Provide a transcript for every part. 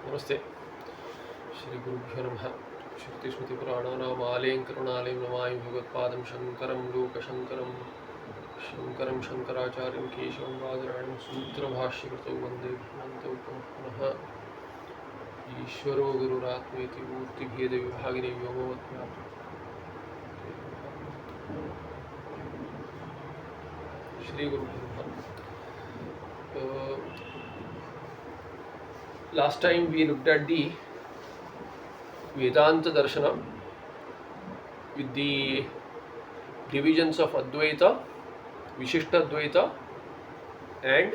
Namaste. Shri Gurubhyo Namaha. Shruti Smriti Purananam Alayam Karunalayam Namayam Bhagavad-padam Shankaram Lokashankaram Shankaram Shankaracharyam Keshavam Vadarayam Sutra Bhashyakrito Vande Bhagavante Punaha Ishvaro Gururatmeti Murti Bheda Vibhagine Vyomavatmyam Shri Gurubhyo Namaha. Last time we looked at the Vedanta Darshana with the divisions of Advaita, Vishishta Advaita and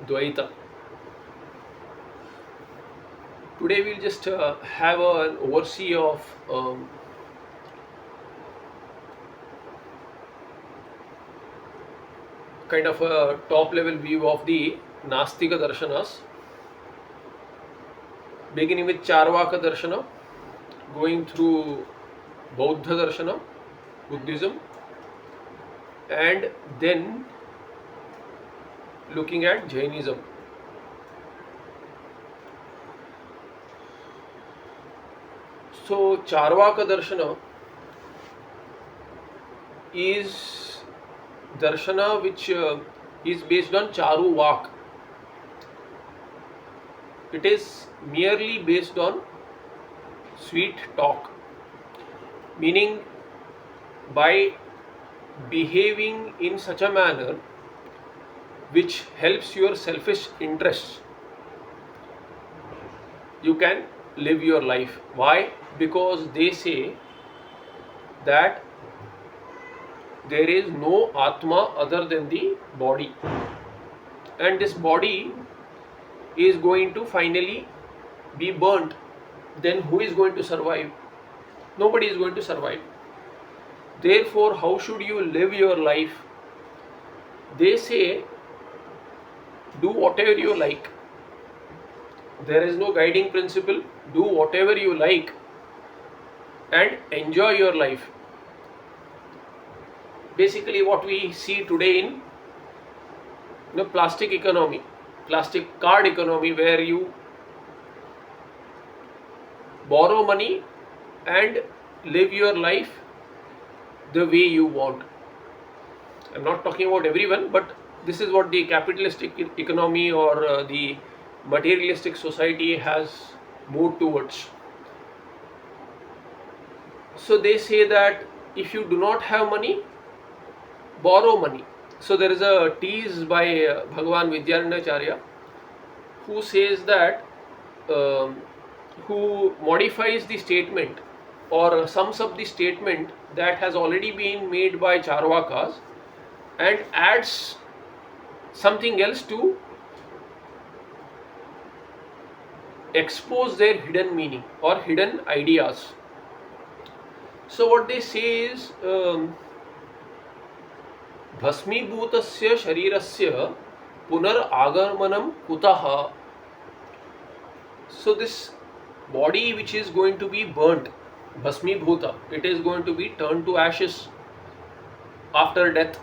Dvaita. Today we'll just have an overview of kind of a top level view of the Nastika darshanas, beginning with Charvaka darshana, going through Bauddha darshana, Buddhism, and then looking at Jainism. So Charvaka darshana is darshana which is based on Charu Vak. It is merely based on sweet talk, meaning by behaving in such a manner which helps your selfish interests, you can live your life. Why? Because they say that there is no Atma other than the body, and this body is going to finally be burnt. Then who is going to survive? Nobody is going to survive. Therefore, how should you live your life? They say, do whatever you like. There is no guiding principle. Do whatever you like and enjoy your life. Basically, what we see today in plastic economy, plastic card economy, where you borrow money and live your life the way you want. I'm not talking about everyone, but this is what the capitalistic economy or the materialistic society has moved towards. So they say that if you do not have money, borrow money. So there is a tease by Bhagavan Vidyaranyacharya who says that who modifies the statement or sums up the statement that has already been made by Charvakas and adds something else to expose their hidden meaning or hidden ideas. So what they say is Bhasmibhutasya sharirasya punar agamanam kutaha. So this body which is going to be burnt, Bhasmibhuta, it is going to be turned to ashes after death.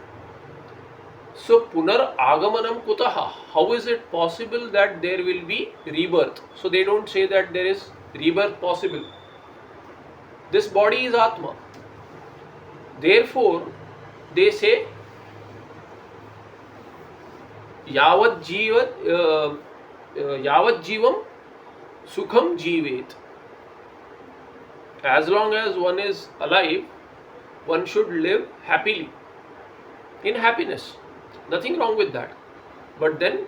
So punar agamanam kutaha, how is it possible that there will be rebirth? So they don't say that there is rebirth possible. This body is Atma. Therefore, they say Yavat Jivam Sukham Jeevet. As long as one is alive, one should live happily, in happiness. Nothing wrong with that. But then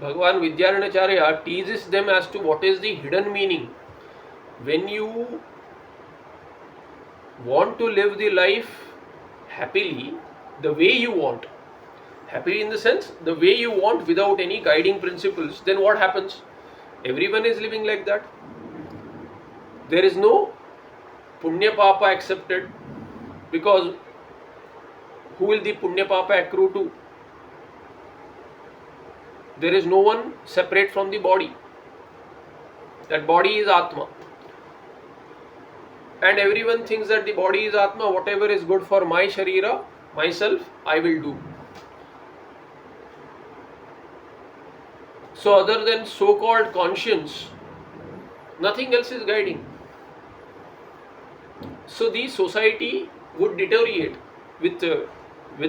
Bhagavan Vidyaranyacharya teases them as to what is the hidden meaning. When you want to live the life happily, the way you want, happily in the sense, the way you want without any guiding principles, then what happens? Everyone is living like that. There is no Punya Papa accepted, because who will the Punya Papa accrue to? There is no one separate from the body. That body is Atma. And everyone thinks that the body is Atma, whatever is good for my Sharira, myself, I will do. So other than so-called conscience, Nothing else is guiding. So the society would deteriorate with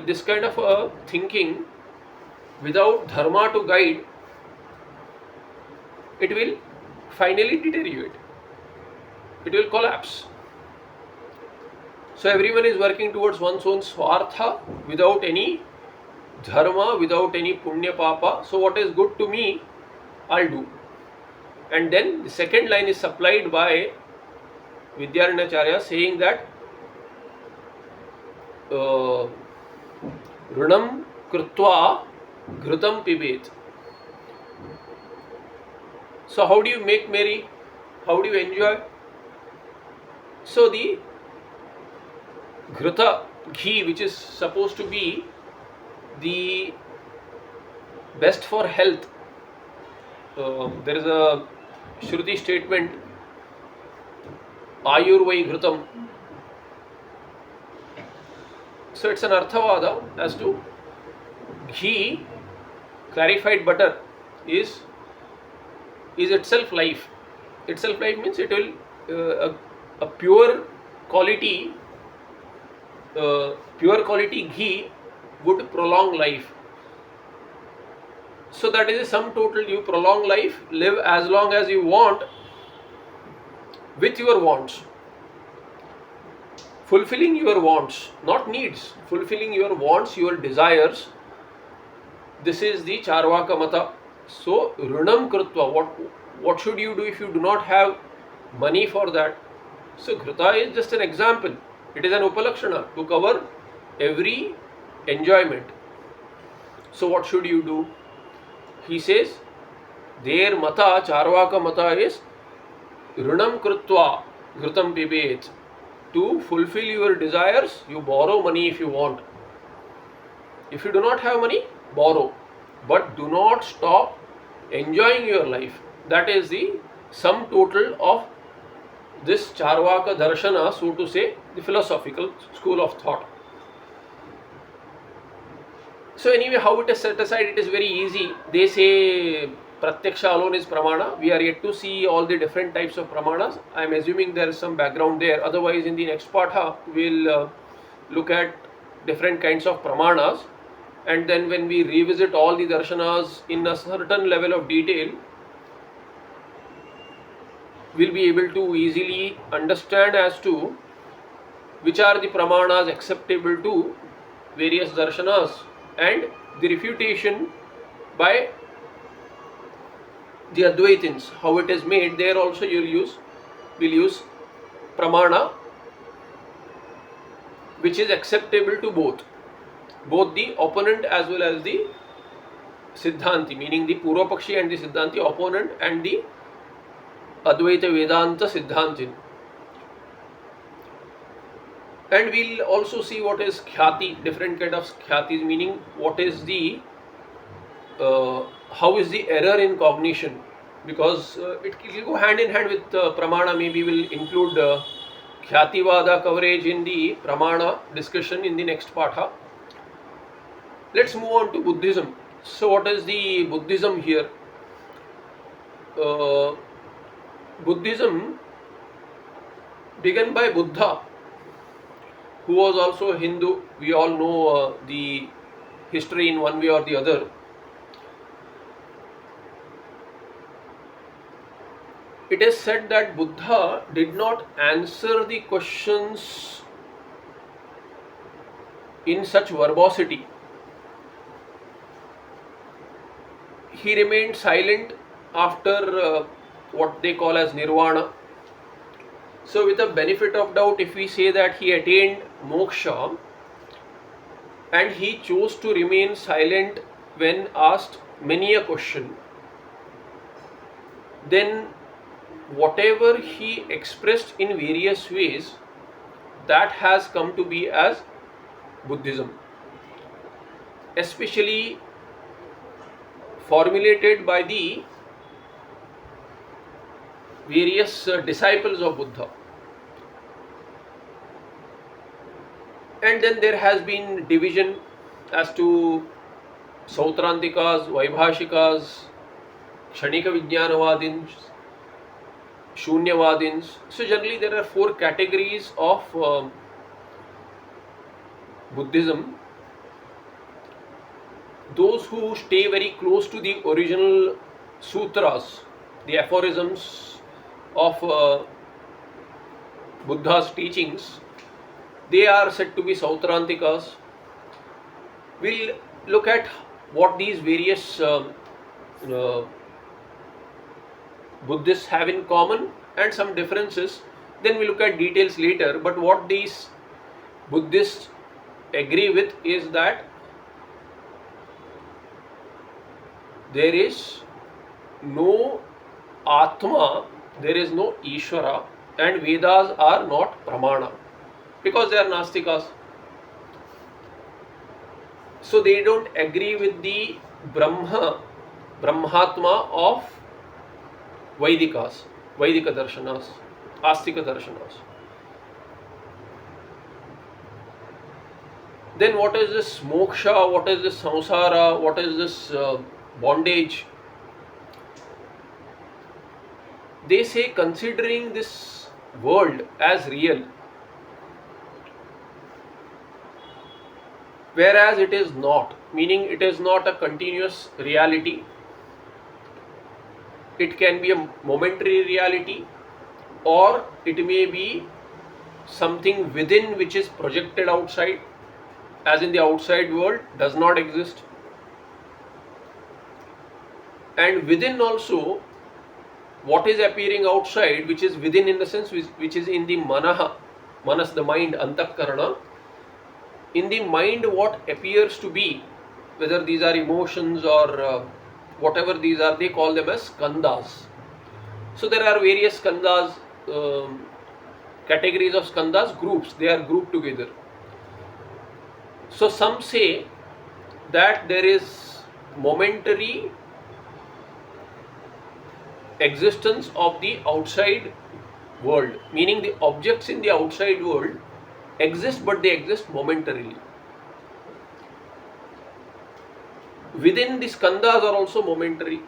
this kind of a thinking. Without dharma to guide, it will finally deteriorate. It will collapse. So everyone is working towards one's own swartha without any dharma, without any punya papa. So what is good to me, I'll do. And then the second line is supplied by Vidyaranyacharya, saying that Runam krutva ghrutam pibet. So how do you make merry? How do you enjoy? So the ghruta, ghee, which is supposed to be the best for health, there is a Shruti statement, Ayurvai ghrutam. So it's an Arthavada as to ghee, clarified butter, is itself life. Itself life means it will a pure quality ghee would prolong life. So that is a sum total. You prolong life, live as long as you want with your wants. Fulfilling your wants, not needs. Fulfilling your wants, your desires. This is the Charvaka Mata. So, Runam Krutva, what should you do if you do not have money for that? So, Ghruta is just an example. It is an Upalakshana to cover every enjoyment. So, what should you do? He says, their Mata, Charvaka Mata is Runam Krutva Ghrutam Pibet. To fulfill your desires, you borrow money if you want. If you do not have money, borrow. But do not stop enjoying your life. That is the sum total of this Charvaka darshana, so to say, the philosophical school of thought. So anyway, how it is set aside, it is very easy. They say Pratyaksha alone is pramana. We are yet to see all the different types of pramanas. I am assuming there is some background there. Otherwise, in the next patha, we will look at different kinds of pramanas. And then when we revisit all the darshanas in a certain level of detail, we will be able to easily understand as to which are the pramanas acceptable to various darshanas, and the refutation by the Advaitins, how it is made. There also you will use pramana which is acceptable to both the opponent as well as the Siddhanti, meaning the Purvapakshi and the Siddhanti, opponent and the Advaita Vedanta Siddhantin. And we'll also see what is khyati, different kind of khyatis, meaning what is the how is the error in cognition, because it will go hand in hand with pramana. Maybe we'll include khyativada coverage in the pramana discussion in the next patha. Let's move on to Buddhism. So what is the Buddhism here? Buddhism began by Buddha, who was also a Hindu. We all know the history in one way or the other. It is said that Buddha did not answer the questions in such verbosity. He remained silent after what they call as nirvana. So with the benefit of doubt, if we say that he attained moksha and he chose to remain silent when asked many a question, then whatever he expressed in various ways, that has come to be as Buddhism, especially formulated by the various disciples of Buddha. And then there has been division as to Sautrantikas, Vaibhashikas, Kshanika Vijnanavadins, Shunyavadins. So generally there are four categories of Buddhism. Those who stay very close to the original sutras, the aphorisms of Buddha's teachings, they are said to be Sautrantikas. We'll look at what these various uh, Buddhists have in common and some differences. Then we look at details later. But what these Buddhists agree with is that there is no Atma, there is no Ishvara, and Vedas are not Pramana because they are Nastikas. So they don't agree with the Brahmatma of Vedikas, Vedika darshanas, Astika darshanas. Then what is this moksha, what is this samsara, what is this bondage? They say considering this world as real, whereas it is not, meaning it is not a continuous reality. It can be a momentary reality, or it may be something within which is projected outside, as in the outside world does not exist. And within also, what is appearing outside, which is within in the sense which is in the manas, the mind, antakarana, in the mind what appears to be, whether these are emotions or whatever these are, they call them as skandhas. So there are various skandhas, categories of skandhas, groups, they are grouped together. So some say that there is momentary existence of the outside world, meaning the objects in the outside world exist, but they exist momentarily. Within the skandhas are also momentary.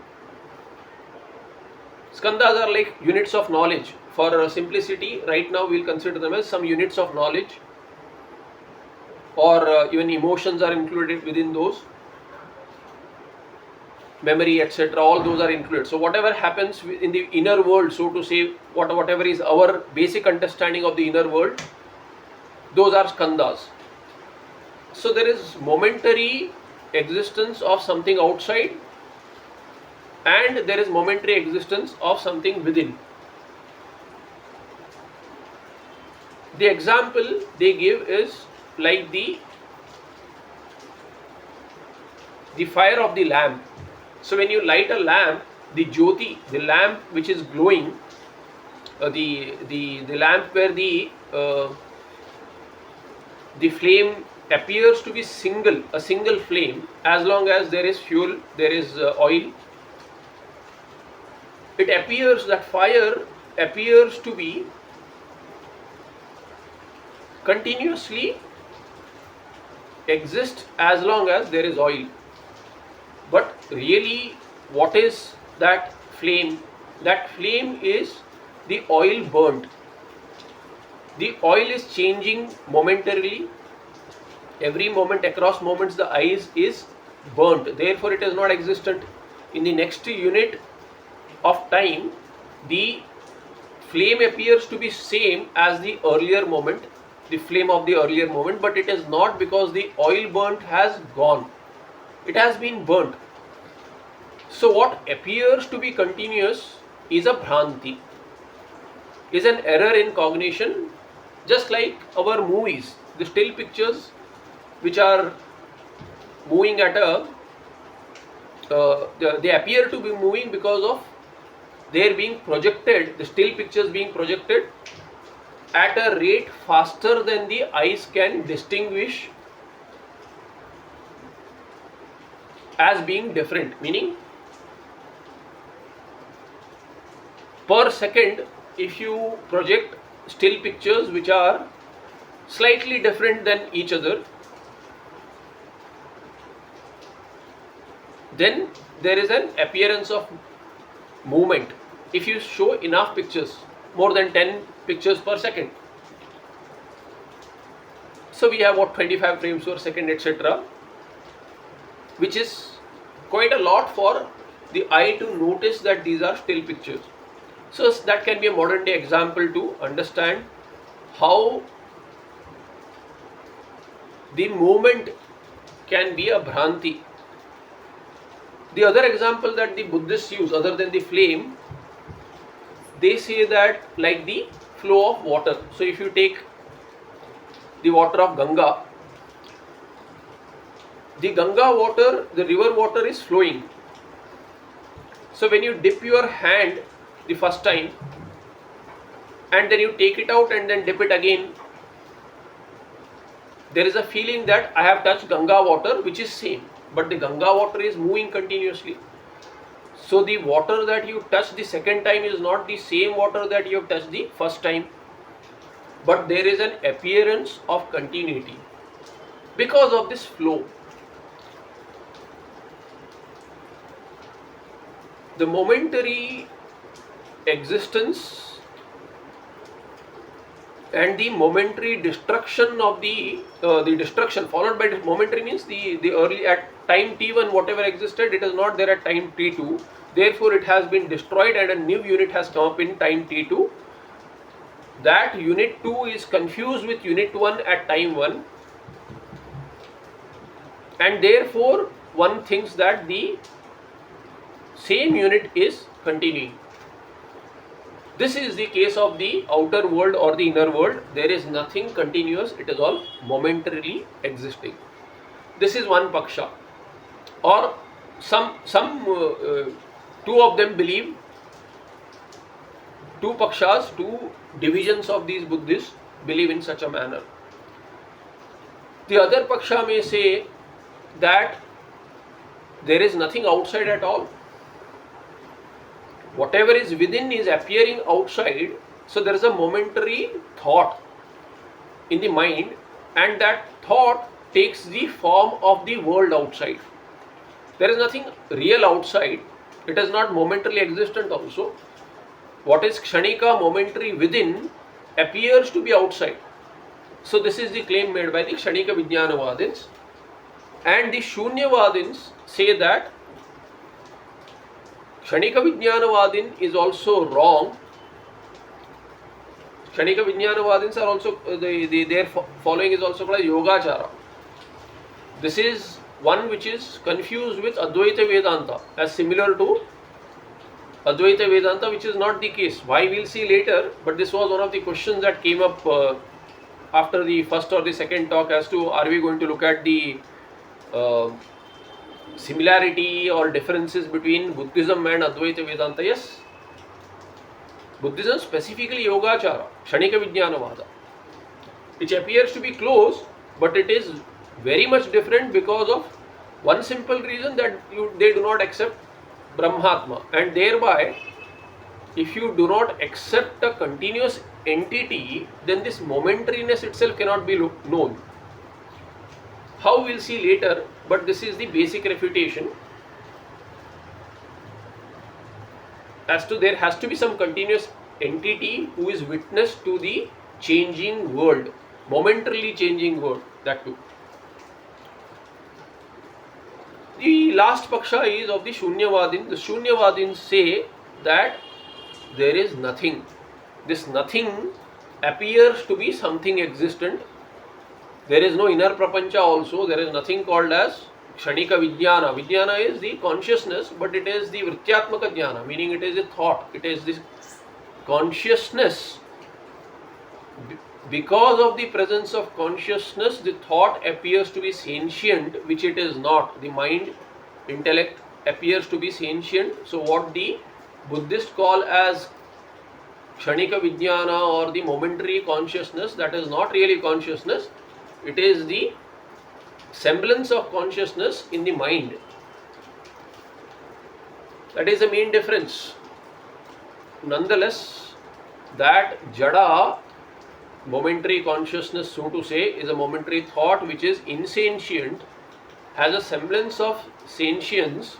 Skandhas are like units of knowledge. For simplicity, right now we'll consider them as some units of knowledge, or even emotions are included within those, memory, etc. All those are included. So whatever happens in the inner world, so to say, whatever is our basic understanding of the inner world, those are skandhas. So there is momentary existence of something outside, and there is momentary existence of something within. The example they give is like the fire of the lamp. So when you light a lamp, the jyoti, the lamp which is glowing, the lamp where the flame appears to be a single flame, as long as there is fuel, there is oil, it appears that fire appears to be continuously exist as long as there is oil. But really, what is that flame? That flame is the oil burnt. The oil is changing momentarily. Every moment, across moments, the ice is burnt. Therefore, it is not existent. In the next unit of time, the flame appears to be same as the earlier moment, the flame of the earlier moment, but it is not, because the oil burnt has gone. It has been burnt. So what appears to be continuous is a bhranti, is an error in cognition, just like our movies, the still pictures which are moving at a, they appear to be moving because of they are being projected, the still pictures being projected at a rate faster than the eyes can distinguish as being different, meaning per second, if you project still pictures which are slightly different than each other, then there is an appearance of movement. if you show enough pictures, more than 10 pictures per second. So we have what, 25 frames per second, etc., which is quite a lot for the eye to notice that these are still pictures. So that can be a modern day example to understand how the movement can be a bhranti. The other example that the Buddhists use, other than the flame, they say that like the flow of water. So if you take the water of Ganga, the Ganga water, the river water is flowing. So when you dip your hand the first time and then you take it out and then dip it again, there is a feeling that I have touched Ganga water, which is same, but the Ganga water is moving continuously. So the water that you touch the second time is not the same water that you have touched the first time, but there is an appearance of continuity because of this flow. The momentary existence and the momentary destruction of the destruction followed by momentary means the early at time t1 whatever existed, it is not there at time t2, therefore it has been destroyed and a new unit has come up in time t2. That unit 2 is confused with unit 1 at time 1, and therefore one thinks that the same unit is continuing. This is the case of the outer world or the inner world. There is nothing continuous, it is all momentarily existing. This is one paksha. Or some two of them believe, two pakshas, two divisions of these Buddhists believe in such a manner. The other paksha may say that there is nothing outside at all. Whatever is within is appearing outside, so there is a momentary thought in the mind, and that thought takes the form of the world outside. There is nothing real outside, it is not momentarily existent also. What is kshanika, momentary within, appears to be outside. So this is the claim made by the kshanika vijnanavadins, and the shunyavadins say that Kshanika Vijnanavadin is also wrong. Kshanika Vijnanavadins are also, their following is also called Yogachara. This is one which is confused with Advaita Vedanta as similar to Advaita Vedanta, which is not the case. Why we'll see later, but this was one of the questions that came up after the first or the second talk as to are we going to look at the similarity or differences between Buddhism and Advaita Vedanta. Yes, Buddhism specifically Yogachara, Kshanika Vijnanavada, which appears to be close, but it is very much different because of one simple reason, that they do not accept Brahmatma, and thereby if you do not accept a continuous entity, then this momentariness itself cannot be known. How we'll see later, but this is the basic refutation as to there has to be some continuous entity who is witness to the changing world, momentarily changing world, that too. The last paksha is of the Shunyavadins. The Shunyavadins say that there is nothing. This nothing appears to be something existent. There is no inner prapancha also. There is nothing called as Kshanika Vijnana. Vijnana is the consciousness, but it is the Vrityatmaka Jnana, meaning it is a thought. It is this consciousness. Because of the presence of consciousness, the thought appears to be sentient, which it is not. The mind, intellect appears to be sentient. So what the Buddhists call as Kshanika Vijnana or the momentary consciousness, that is not really consciousness. It is the semblance of consciousness in the mind. That is the main difference. Nonetheless, that Jada, momentary consciousness, so to say, is a momentary thought which is insentient, has a semblance of sentience,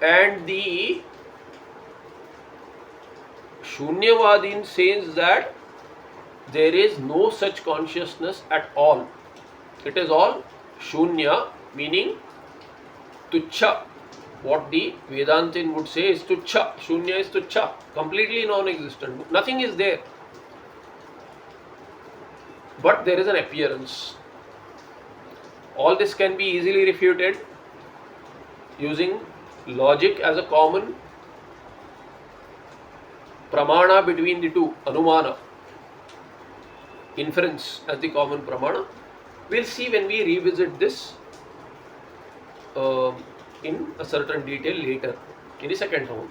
And the Shunyavadin says that there is no such consciousness at all. It is all Shunya, meaning Tuchha. What the Vedantin would say is Tuchha. Shunya is Tuchha, completely non-existent. Nothing is there. But there is an appearance. All this can be easily refuted using logic as a common pramana between the two, anumana, inference as the common pramana. We'll see when we revisit this in a certain detail later in the second round.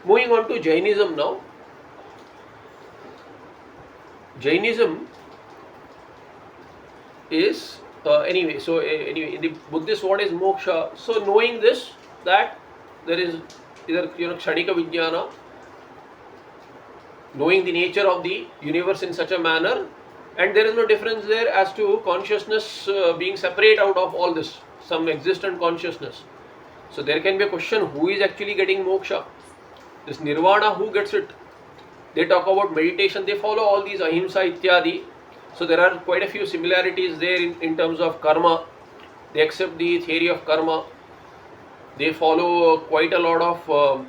Moving on to Jainism now. Jainism is anyway in the Buddhist, what is moksha? So knowing this, that there is either kshanika vijnana, knowing the nature of the universe in such a manner, and there is no difference there as to consciousness being separate out of all this, some existent consciousness. So there can be a question, who is actually getting moksha? This nirvana, who gets it? They talk about meditation, they follow all these ahimsa ityadi. So there are quite a few similarities there in terms of karma. They accept the theory of karma. They follow quite a lot of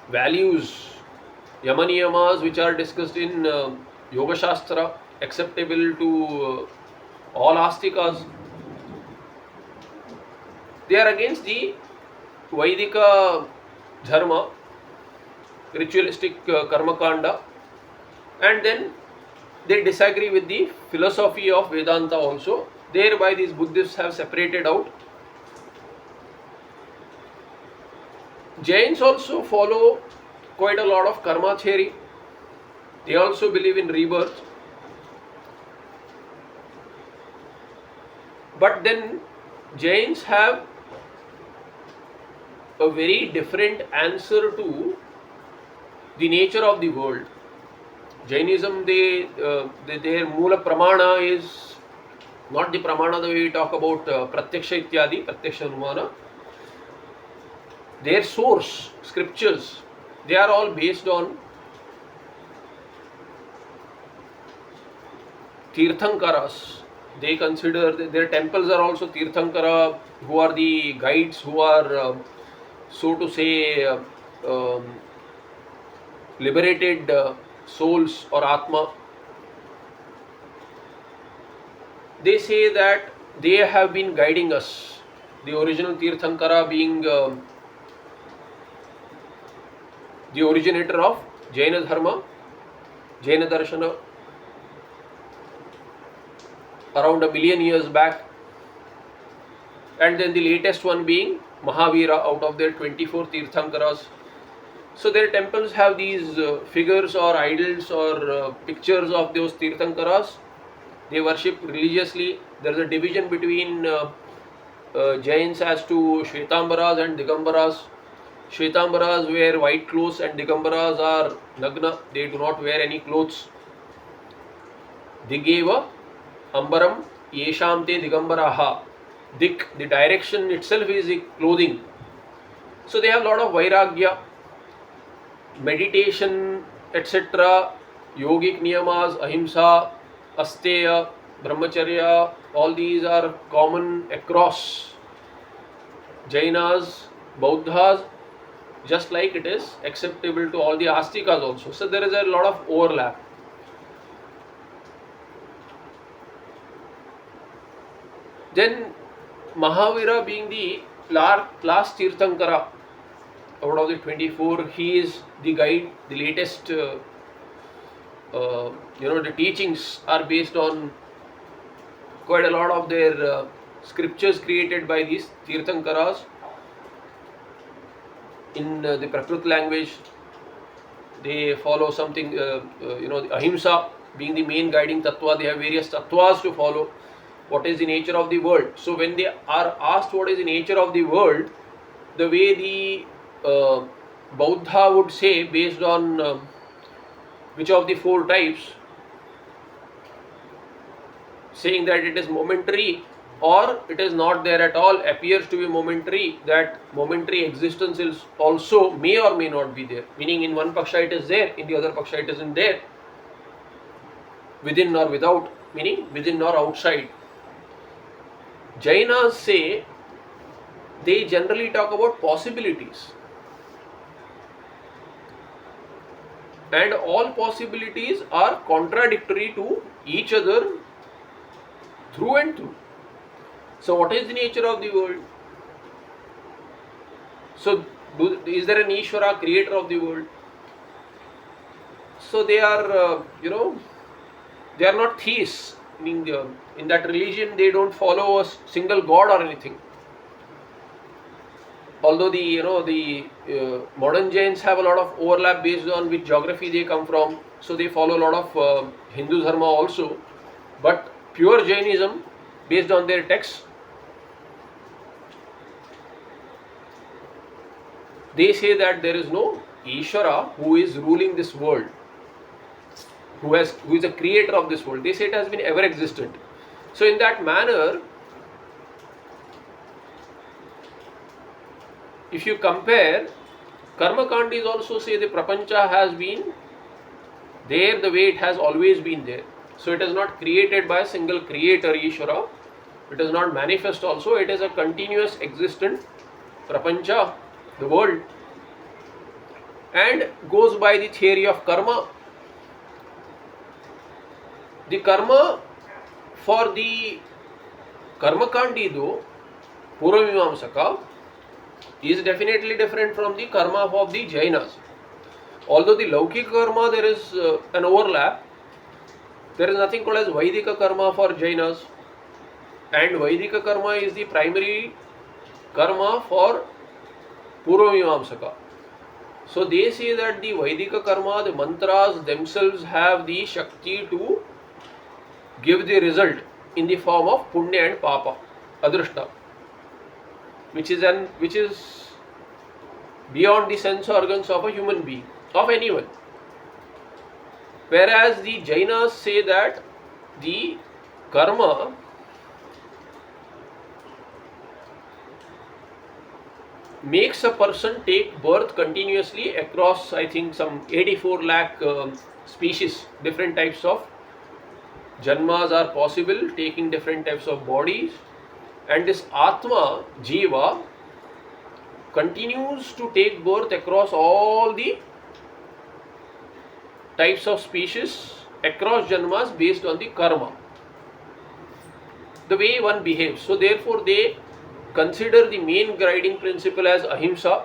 values, yamaniyamas, which are discussed in Yoga Shastra, acceptable to all astikas. They are against the Vaidika dharma, ritualistic karma kanda, and then they disagree with the philosophy of Vedanta also. Thereby these Buddhists have separated out. Jains also follow quite a lot of karma theory. They also believe in rebirth. But then Jains have a very different answer to the nature of the world. Jainism, their Moola Pramana is not the Pramana the way we talk about Pratyaksha Ityadi, Pratyaksha Anumana. Their source, scriptures, they are all based on Tirthankaras. They consider their temples are also Tirthankara, who are the guides, who are so to say liberated souls or Atma. They say that they have been guiding us. The original Tirthankara being the originator of Jaina Dharma, Jaina Darshana, around 1 million years back. And then the latest one being Mahavira out of their 24 Tirthankaras. So their temples have these figures or idols or pictures of those Tirthankaras. They worship religiously. There is a division between Jains as to Shvetambaras and Digambaras. Shvetambaras wear white clothes and Digambaras are Nagna. They do not wear any clothes. Digeva Ambaram Yeshamte Digambaraha. Dik, the direction itself is the clothing. So they have a lot of Vairagya, meditation, etc., yogic niyamas, ahimsa, asteya, brahmacharya, all these are common across Jainas, Bauddhas, just like it is acceptable to all the Astikas also. So there is a lot of overlap. Then Mahavira being the last Tirthankara out of the 24, he is the guide. The latest, the teachings are based on quite a lot of their scriptures created by these Tirthankaras in the Prakrit language. They follow something, the ahimsa being the main guiding tattva. They have various tattvas to follow. What is the nature of the world? So when they are asked what is the nature of the world, the way the Bauddha would say, based on which of the 4 types, saying that it is momentary, or it is not there at all, appears to be momentary, that momentary existence is also may or may not be there, meaning in one paksha it is there, in the other paksha it isn't there, within or without, meaning within or outside. Jainas say, they generally talk about possibilities, and all possibilities are contradictory to each other through and through. So what is the nature of the world? So is there an Ishvara, creator of the world? So they are, they are not theists. Meaning, in that religion they don't follow a single god or anything. Although the modern Jains have a lot of overlap based on which geography they come from, so they follow a lot of Hindu dharma also. But pure Jainism, based on their texts, they say that there is no Ishvara who is ruling this world, who is a creator of this world. They say it has been ever existent. So in that manner, if you compare, Karma Kandis also say the Prapancha has been there the way it has always been there. So it is not created by a single creator, Ishvara. It is not manifest also. It is a continuous existent Prapancha, the world, and goes by the theory of karma. The karma for the Karmakandi though, Purvamimamsaka, is definitely different from the karma of the Jainas. Although the Laukika karma there is an overlap, there is nothing called as Vaidika karma for Jainas, and Vaidika karma is the primary karma for Purvamimamsaka. So they say that the Vaidika karma, the mantras themselves have the Shakti to give the result in the form of Punya and Papa, Adrishta, which is beyond the sense organs of a human being, of anyone. Whereas the Jainas say that the karma makes a person take birth continuously across, I think, some 84 lakh species. Different types of janmas are possible, taking different types of bodies, and this Atma, Jiva, continues to take birth across all the types of species, across janmas, based on the karma, the way one behaves. So therefore they consider the main guiding principle as ahimsa.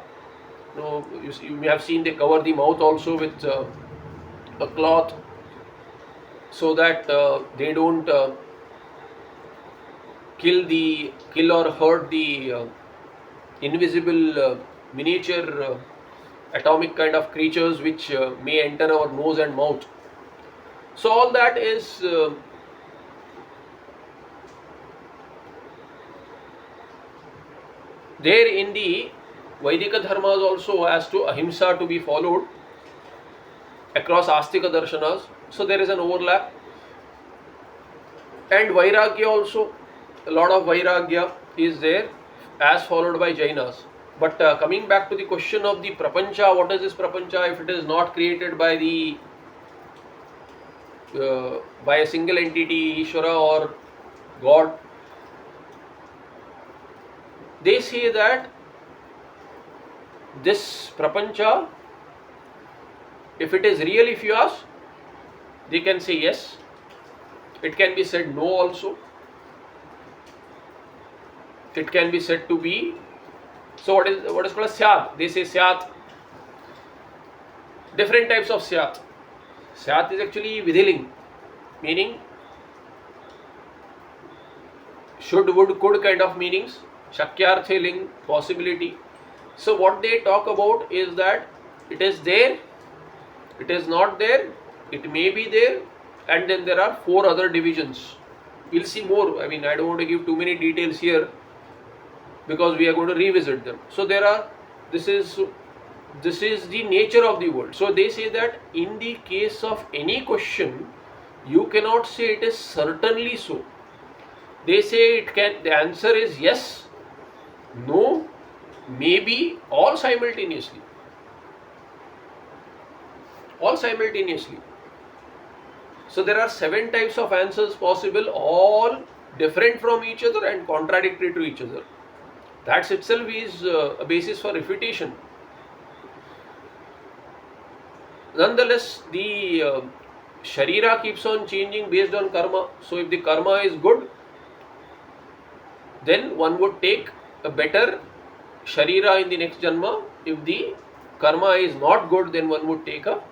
You may have seen they cover the mouth also with a cloth, so that they don't kill or hurt the invisible miniature atomic kind of creatures which may enter our nose and mouth. So all that is there in the Vaidika dharmas also, as to ahimsa to be followed across Astika darshanas. So there is an overlap. And Vairagya also, a lot of Vairagya is there as followed by Jainas. But coming back to the question of the Prapancha, what is this Prapancha if it is not created by the by a single entity, Ishvara or God? They say that this Prapancha, if it is real, if you ask, they can say yes. It can be said no also. It can be said to be. So what is called a Syat? They say Syat. Different types of Syat. Syat is actually Vidhiling, meaning should, would, could kind of meanings. Shakyarthe ling, possibility. So what they talk about is that it is there, it is not there, it may be there, and then there are 4 other divisions. We'll see more. I mean, I don't want to give too many details here because we are going to revisit them. So there are, this is the nature of the world. So they say that in the case of any question, you cannot say it is certainly so. They say it can, the answer is yes, no, maybe, all simultaneously. All simultaneously. So there are 7 types of answers possible, all different from each other and contradictory to each other. That itself is a basis for refutation. Nonetheless, the Sharira keeps on changing based on karma. So if the karma is good, then one would take a better Sharira in the next Janma. If the karma is not good, then one would take a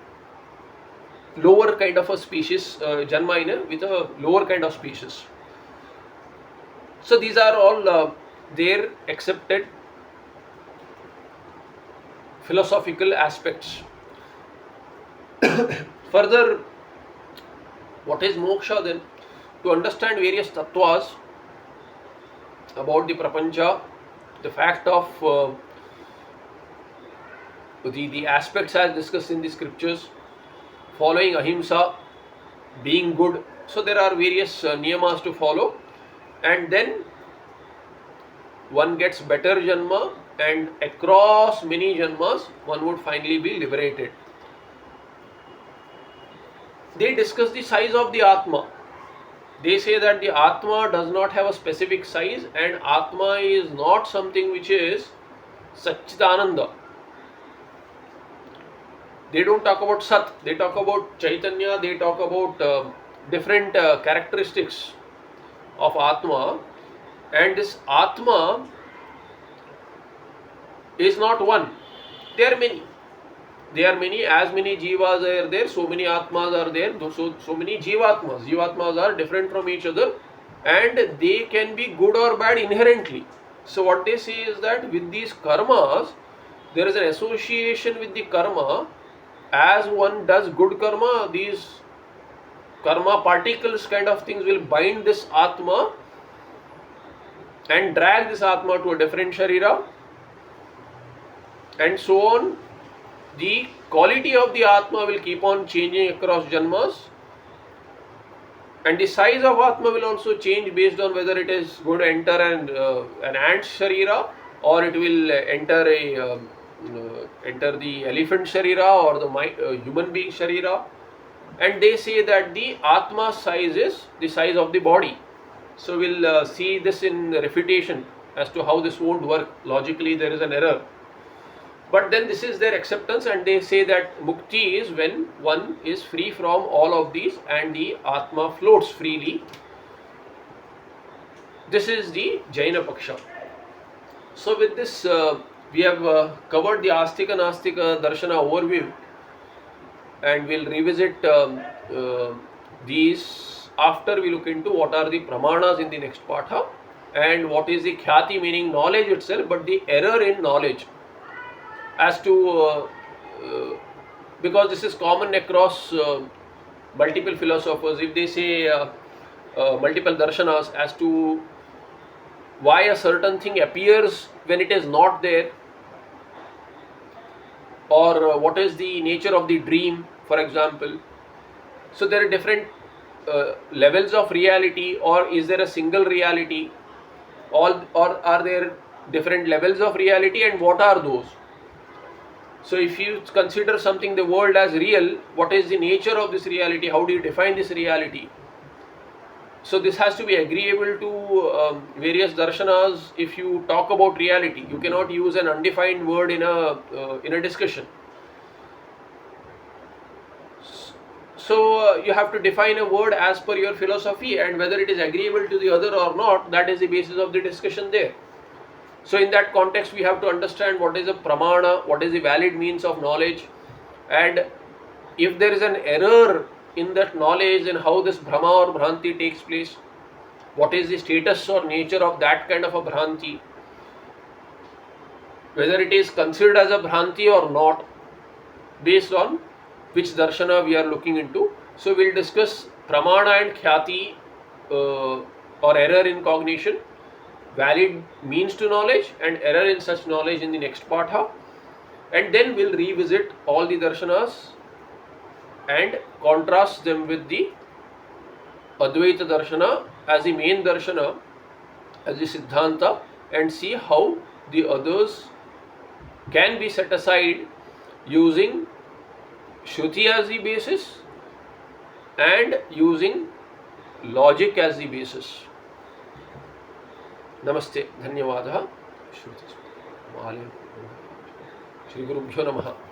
lower kind of a species, Janma with a lower kind of species. So these are all their accepted philosophical aspects. Further, what is moksha then? To understand various tattvas about the prapancha, the fact of the aspects as discussed in the scriptures, following ahimsa, being good. So there are various niyamas to follow, and then one gets better janma, and across many janmas one would finally be liberated. They discuss the size of the Atma. They say that the Atma does not have a specific size, and Atma is not something which is Satchidananda. They don't talk about Sat, they talk about Chaitanya, they talk about different characteristics of Atma, and this Atma is not one. There are many. There are many, as many jivas are there, so many atmas are there, so many jivatmas. Jivatmas are different from each other, and they can be good or bad inherently. So what they say is that with these karmas, there is an association with the karma. As one does good karma, these karma particles kind of things will bind this atma and drag this atma to a different sharira, and so on. The quality of the Atma will keep on changing across janmas, and the size of Atma will also change based on whether it is going to enter an ant sharira, or it will enter the elephant sharira or the human being sharira. And they say that the Atma size is the size of the body. So we'll see this in refutation as to how this won't work. Logically there is an error. But then this is their acceptance, and they say that mukti is when one is free from all of these and the Atma floats freely. This is the Jaina Paksha. So with this we have covered the Astika Nastika Darshana overview, and we'll revisit these after we look into what are the pramanas in the next patha, and what is the khyati, meaning knowledge itself, but the error in knowledge. As to because this is common across multiple philosophers, if they say multiple darshanas as to why a certain thing appears when it is not there, or what is the nature of the dream, for example. So there are different levels of reality, or is there a single reality, or are there different levels of reality, and what are those? So if you consider something, the world, as real, what is the nature of this reality? How do you define this reality? So this has to be agreeable to various darshanas. If you talk about reality, you cannot use an undefined word in a discussion. So you have to define a word as per your philosophy, and whether it is agreeable to the other or not, that is the basis of the discussion there. So in that context, we have to understand what is a pramana, what is the valid means of knowledge, and if there is an error in that knowledge, then how this bhrama or bhranti takes place, what is the status or nature of that kind of a bhranti, whether it is considered as a bhranti or not, based on which darshana we are looking into. So we'll discuss pramana and khyati or error in cognition, valid means to knowledge, and error in such knowledge in the next patha, and then we'll revisit all the darshanas and contrast them with the Advaita Darshana as the main darshana, as the siddhanta, and see how the others can be set aside using Shruti as the basis and using logic as the basis. Namaste, Dhanyavadaha, Shruti. Shri Gurubhyo Namaha.